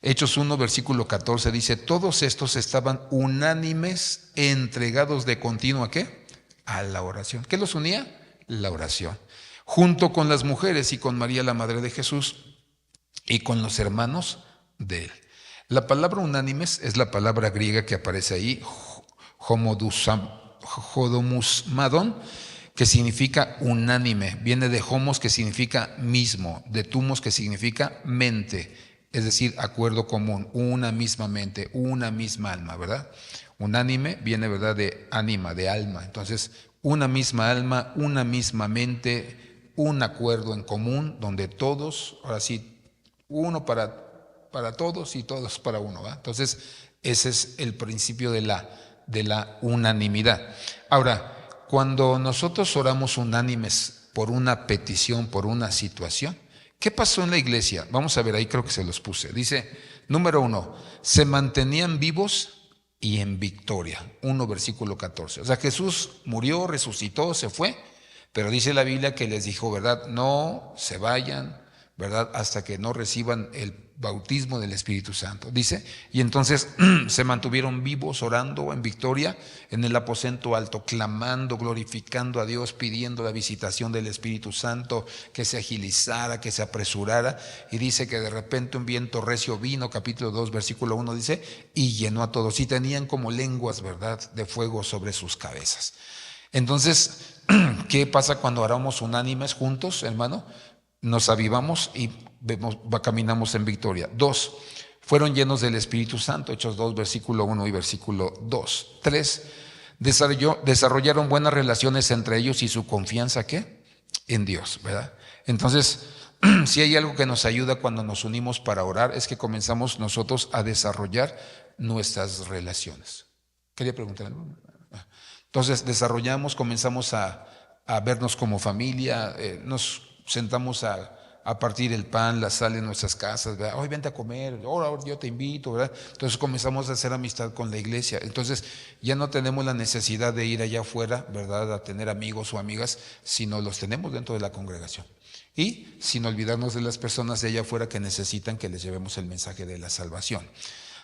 Hechos 1, versículo 14 dice, todos estos estaban unánimes, entregados de continuo ¿a qué? A la oración. ¿Qué los unía? La oración. Junto con las mujeres y con María, la madre de Jesús, y con los hermanos de él. La palabra unánimes es la palabra griega que aparece ahí, hodomusmadon, que significa unánime, viene de homos, que significa mismo, de tumos, que significa mente, es decir, acuerdo común, una misma mente, una misma alma, ¿verdad? Unánime viene, ¿verdad?, de ánima, de alma. Entonces, una misma alma, una misma mente, un acuerdo en común, donde todos, ahora sí, uno para todos y todos para uno, ¿verdad? Entonces, ese es el principio de la unanimidad. Ahora, cuando nosotros oramos unánimes por una petición, por una situación, ¿qué pasó en la iglesia? Vamos a ver, ahí creo que se los puse. Dice, número 1, se mantenían vivos y en victoria. 1, versículo 14. O sea, Jesús murió, resucitó, se fue, pero dice la Biblia que les dijo, ¿verdad? No se vayan, ¿verdad? Hasta que no reciban el bautismo del Espíritu Santo. Dice, y entonces se mantuvieron vivos orando en victoria en el aposento alto, clamando, glorificando a Dios, pidiendo la visitación del Espíritu Santo, que se agilizara, que se apresurara. Y dice que de repente un viento recio vino, capítulo 2, versículo 1 dice, y llenó a todos. Y tenían como lenguas, ¿verdad?, de fuego sobre sus cabezas. Entonces, ¿qué pasa cuando oramos unánimes juntos, hermano? Nos avivamos y caminamos en victoria. 2, fueron llenos del Espíritu Santo, Hechos 2, versículo 1 y versículo 2. 3, desarrollaron buenas relaciones entre ellos y su confianza, ¿qué? En Dios, ¿verdad? Entonces, si hay algo que nos ayuda cuando nos unimos para orar, es que comenzamos nosotros a desarrollar nuestras relaciones. Quería preguntar algo. Entonces comenzamos a vernos como familia, nos sentamos a partir el pan, la sal en nuestras casas, ¿verdad? Hoy vente a comer, ahora yo te invito, ¿verdad? Entonces comenzamos a hacer amistad con la iglesia. Entonces ya no tenemos la necesidad de ir allá afuera, ¿verdad?, a tener amigos o amigas, sino los tenemos dentro de la congregación. Y sin olvidarnos de las personas de allá afuera que necesitan que les llevemos el mensaje de la salvación.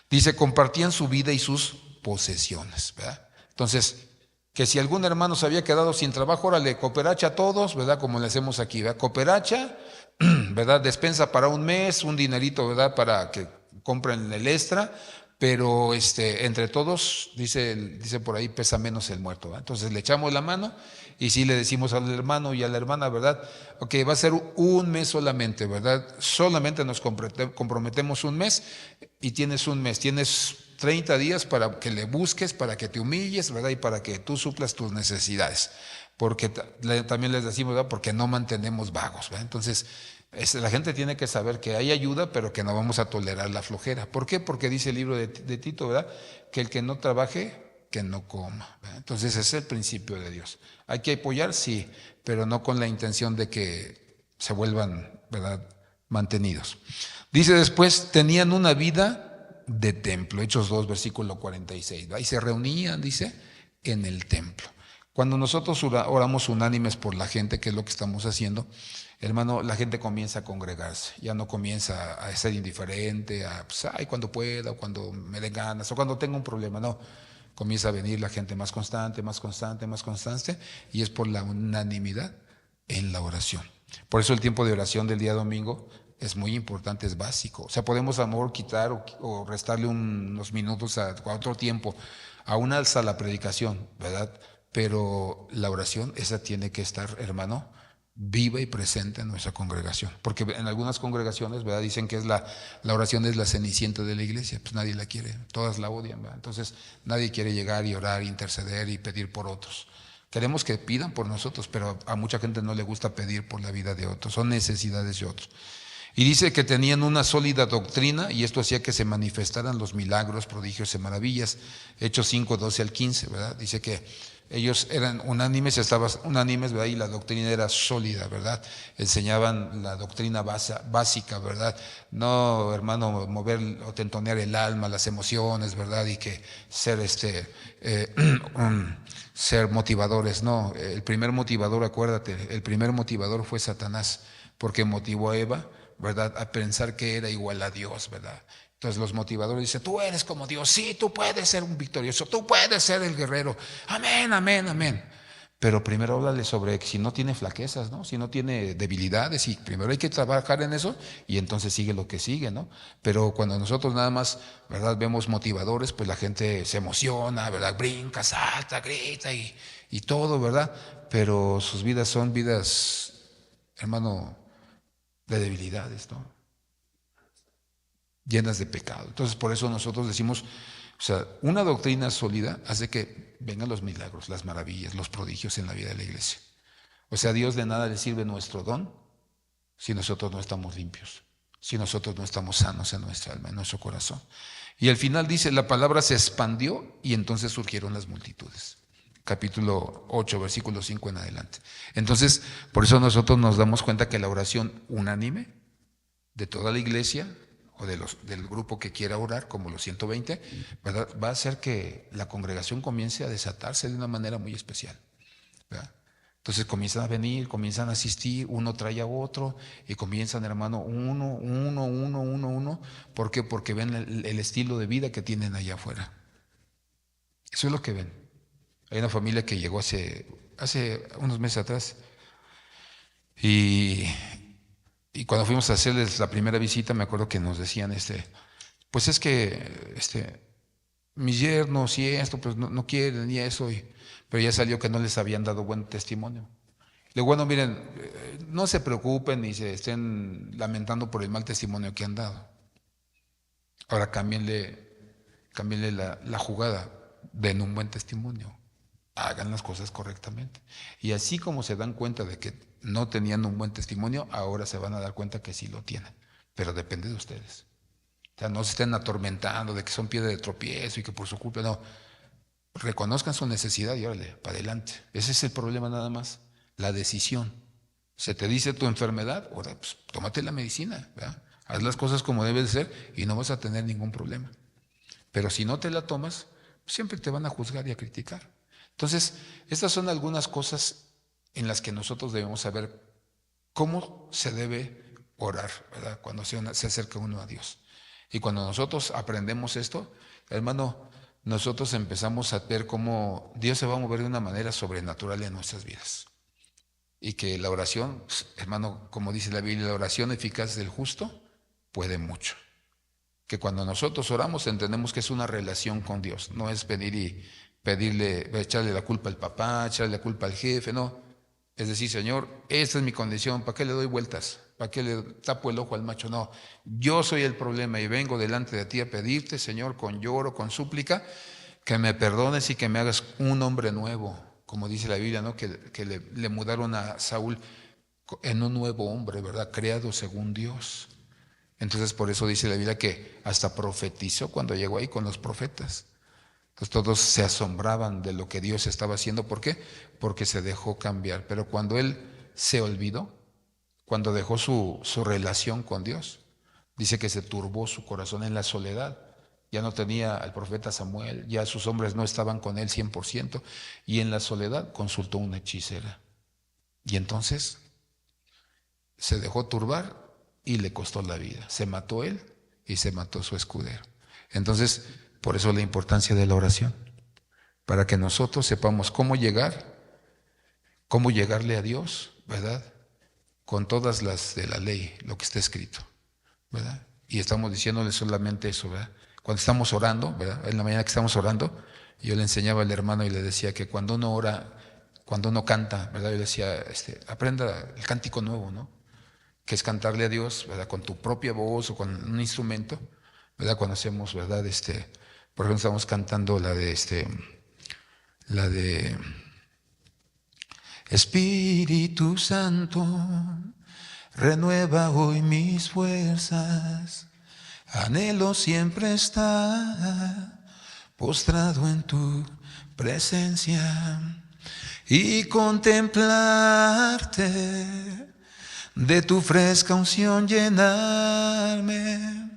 Dice, compartían su vida y sus posesiones, ¿verdad? Entonces, que si algún hermano se había quedado sin trabajo, órale, cooperacha a todos, ¿verdad? Como le hacemos aquí, ¿verdad? Cooperacha, ¿verdad? Despensa para un mes, un dinerito, ¿verdad?, para que compren el extra, pero entre todos, dice por ahí, pesa menos el muerto, ¿verdad? Entonces le echamos la mano y sí le decimos al hermano y a la hermana, ¿verdad? Ok, va a ser un mes solamente, ¿verdad? Solamente nos comprometemos un mes y tienes un mes, tienes 30 días para que le busques, para que te humilles, ¿verdad? Y para que tú suplas tus necesidades. Porque también les decimos, ¿verdad?, porque no mantenemos vagos, ¿verdad? Entonces, la gente tiene que saber que hay ayuda, pero que no vamos a tolerar la flojera. ¿Por qué? Porque dice el libro de Tito, ¿verdad?, que el que no trabaje, que no coma, ¿verdad? Entonces, ese es el principio de Dios. Hay que apoyar, sí, pero no con la intención de que se vuelvan, ¿verdad?, mantenidos. Dice después, tenían una vida de templo, Hechos 2, versículo 46. Ahí se reunían, dice, en el templo. Cuando nosotros oramos unánimes por la gente, que es lo que estamos haciendo, hermano, la gente comienza a congregarse, ya no comienza a ser indiferente, pues, ay, cuando pueda, o cuando me den ganas, o cuando tenga un problema, no. Comienza a venir la gente más constante, más constante, más constante, y es por la unanimidad en la oración. Por eso el tiempo de oración del día domingo es muy importante, es básico. O sea, podemos a lo mejor quitar o restarle unos minutos a otro tiempo, aún alza la predicación, ¿verdad? Pero la oración, esa tiene que estar, hermano, viva y presente en nuestra congregación. Porque en algunas congregaciones, ¿verdad?, dicen que la oración es la cenicienta de la iglesia. Pues nadie la quiere, todas la odian, ¿verdad? Entonces nadie quiere llegar y orar, interceder y pedir por otros. Queremos que pidan por nosotros, pero a mucha gente no le gusta pedir por la vida de otros, son necesidades de otros. Y dice que tenían una sólida doctrina y esto hacía que se manifestaran los milagros, prodigios y maravillas. Hechos 5, 12 al 15, ¿verdad? Dice que ellos eran unánimes, ¿verdad? Y la doctrina era sólida, ¿verdad? Enseñaban la doctrina básica, ¿verdad? No, hermano, mover o tentonear el alma, las emociones, ¿verdad? Y que ser ser motivadores. No, el primer motivador, acuérdate, el primer motivador fue Satanás, porque motivó a Eva, ¿verdad?, a pensar que era igual a Dios, ¿verdad? Entonces los motivadores dicen, tú eres como Dios, sí, tú puedes ser un victorioso, tú puedes ser el guerrero, amén, amén, amén. Pero primero háblale sobre si no tiene flaquezas, ¿no? Si no tiene debilidades, y primero hay que trabajar en eso y entonces sigue lo que sigue, ¿no? Pero cuando nosotros nada más, ¿verdad?, vemos motivadores, pues la gente se emociona, ¿verdad?, brinca, salta, grita y todo, ¿verdad? Pero sus vidas son vidas, hermano, de debilidades, ¿no?, llenas de pecado. Entonces por eso nosotros decimos, o sea, una doctrina sólida hace que vengan los milagros, las maravillas, los prodigios en la vida de la iglesia. O sea, a Dios de nada le sirve nuestro don si nosotros no estamos limpios, si nosotros no estamos sanos en nuestra alma, en nuestro corazón. Y al final dice, la palabra se expandió y entonces surgieron las multitudes. Capítulo 8, versículo 5 en adelante. Entonces, por eso nosotros nos damos cuenta que la oración unánime de toda la iglesia o del grupo que quiera orar, como los 120, ¿verdad?, va a hacer que la congregación comience a desatarse de una manera muy especial, ¿verdad? Entonces comienzan a venir, comienzan a asistir, uno trae a otro y comienzan, hermano, uno. ¿Por qué? Porque ven el estilo de vida que tienen allá afuera. Eso es lo que ven. Hay una familia que llegó hace unos meses atrás y, y cuando fuimos a hacerles la primera visita me acuerdo que nos decían, pues es que mis yernos y esto, pues no quieren y eso, pero ya salió que no les habían dado buen testimonio. Le digo, bueno, miren, no se preocupen ni se estén lamentando por el mal testimonio que han dado. Ahora cámbienle la jugada, den un buen testimonio, hagan las cosas correctamente. Y así como se dan cuenta de que no tenían un buen testimonio, ahora se van a dar cuenta que sí lo tienen, pero depende de ustedes. O sea, no se estén atormentando de que son piedra de tropiezo y que por su culpa, no. Reconozcan su necesidad y órale, para adelante. Ese es el problema nada más, la decisión. Se te dice tu enfermedad, ahora pues tómate la medicina, ¿verdad? Haz las cosas como debe de ser y no vas a tener ningún problema. Pero si no te la tomas, siempre te van a juzgar y a criticar. Entonces, estas son algunas cosas en las que nosotros debemos saber cómo se debe orar, ¿verdad? Cuando se acerca uno a Dios. Y cuando nosotros aprendemos esto, hermano, nosotros empezamos a ver cómo Dios se va a mover de una manera sobrenatural en nuestras vidas. Y que la oración, hermano, como dice la Biblia, la oración eficaz del justo puede mucho. Que cuando nosotros oramos entendemos que es una relación con Dios, no es venir y pedirle, echarle la culpa al papá, echarle la culpa al jefe, no. Es decir, Señor, esta es mi condición, ¿para qué le doy vueltas? ¿Para qué le tapo el ojo al macho? No, yo soy el problema y vengo delante de ti a pedirte, Señor, con lloro, con súplica, que me perdones y que me hagas un hombre nuevo, como dice la Biblia, ¿no? Que le mudaron a Saúl en un nuevo hombre, ¿verdad? Creado según Dios. Entonces por eso dice la Biblia que hasta profetizó cuando llegó ahí con los profetas. Entonces todos se asombraban de lo que Dios estaba haciendo. ¿Por qué? Porque se dejó cambiar. Pero cuando él se olvidó, cuando dejó su relación con Dios, dice que se turbó su corazón en la soledad. Ya no tenía al profeta Samuel, ya sus hombres no estaban con él 100%, y en la soledad consultó una hechicera. Y entonces se dejó turbar y le costó la vida. Se mató él y se mató su escudero. Entonces, por eso la importancia de la oración, para que nosotros sepamos cómo llegarle a Dios, ¿verdad? Con todas las de la ley, lo que está escrito, ¿verdad? Y estamos diciéndole solamente eso, ¿verdad? Cuando estamos orando, ¿verdad? En la mañana que estamos orando, yo le enseñaba al hermano y le decía que cuando uno ora, cuando uno canta, ¿verdad? Yo le decía, aprenda el cántico nuevo, ¿no? Que es cantarle a Dios, ¿verdad? Con tu propia voz o con un instrumento, ¿verdad? Cuando hacemos, ¿verdad? Por ejemplo, estamos cantando la de Espíritu Santo, renueva hoy mis fuerzas, anhelo siempre estar postrado en tu presencia y contemplarte, de tu fresca unción llenarme.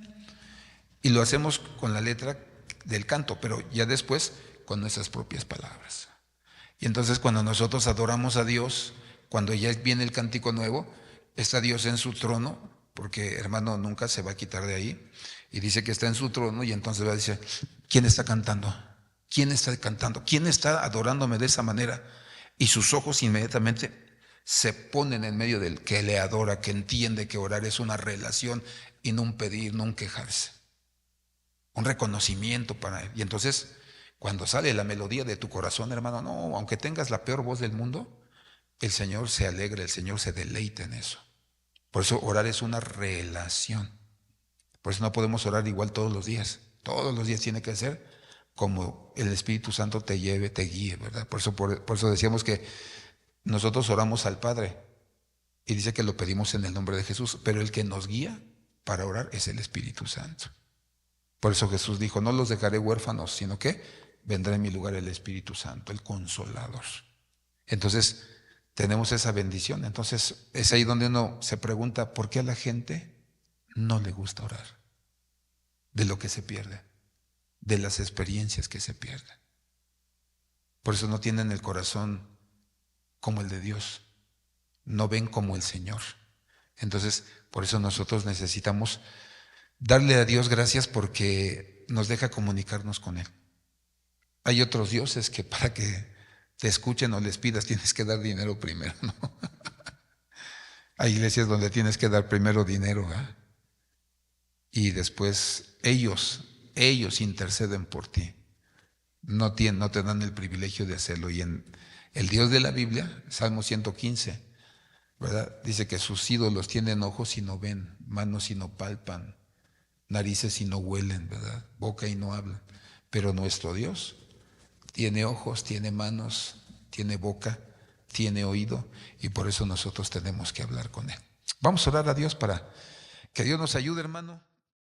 Y lo hacemos con la letra del canto, pero ya después con nuestras propias palabras. Y entonces cuando nosotros adoramos a Dios, cuando ya viene el cántico nuevo, está Dios en su trono, porque hermano nunca se va a quitar de ahí, y dice que está en su trono, y entonces va a decir, ¿quién está cantando? ¿Quién está cantando? ¿Quién está adorándome de esa manera? Y sus ojos inmediatamente se ponen en medio del que le adora, que entiende que orar es una relación y no un pedir, no un quejarse. Un reconocimiento para él. Y entonces, cuando sale la melodía de tu corazón, hermano, no, aunque tengas la peor voz del mundo, el Señor se alegra, el Señor se deleita en eso. Por eso orar es una relación. Por eso no podemos orar igual todos los días. Todos los días tiene que ser como el Espíritu Santo te lleve, te guíe, ¿verdad? Por eso decíamos que nosotros oramos al Padre y dice que lo pedimos en el nombre de Jesús, pero el que nos guía para orar es el Espíritu Santo. Por eso Jesús dijo, no los dejaré huérfanos, sino que vendrá en mi lugar el Espíritu Santo, el Consolador. Entonces, tenemos esa bendición. Entonces, es ahí donde uno se pregunta, ¿por qué a la gente no le gusta orar? De lo que se pierde, de las experiencias que se pierden. Por eso no tienen el corazón como el de Dios, no ven como el Señor. Entonces, por eso nosotros necesitamos darle a Dios gracias porque nos deja comunicarnos con Él. Hay otros dioses que para que te escuchen o les pidas tienes que dar dinero primero, ¿no? Hay iglesias donde tienes que dar primero dinero, ¿eh? Y después ellos interceden por ti. No te dan el privilegio de hacerlo. Y en el Dios de la Biblia, Salmo 115, ¿verdad? Dice que sus ídolos tienen ojos y no ven, manos y no palpan, narices y no huelen, ¿verdad? Boca y no hablan. Pero nuestro Dios tiene ojos, tiene manos, tiene boca, tiene oído, y por eso nosotros tenemos que hablar con Él. Vamos a orar a Dios para que Dios nos ayude, hermano.